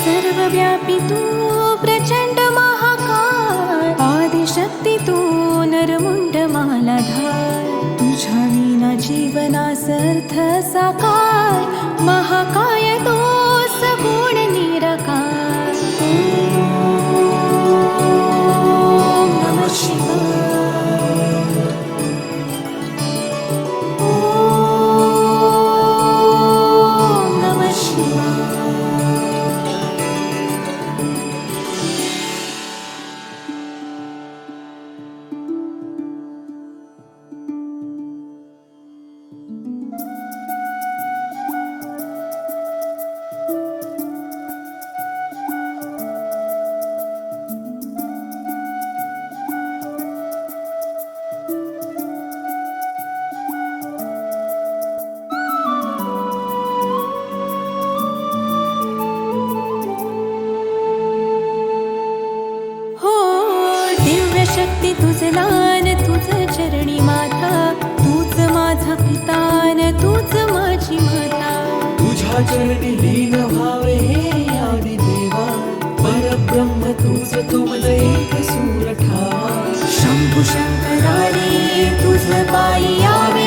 सर्वव्यापी तू प्रचंड महाकाय, आदिशक्ती तू नरमुंड मालाधार, तुझ्या विना जीवनास अर्थ साकार, महाकाय तो सगुण निराकार. ओम नमः शिवाय. ओम नमः शिवाय. शक्ती तुझ लान, तुझ चरणी माता, तूच माझा पितान, तूच माझी माता. तुझ्या चरणी लीन व्हावे हे आदि देवा, परब्रह्म तूच तुझ एक सूर ठावा. शंभू शंकरारी तुझ पायी यावे,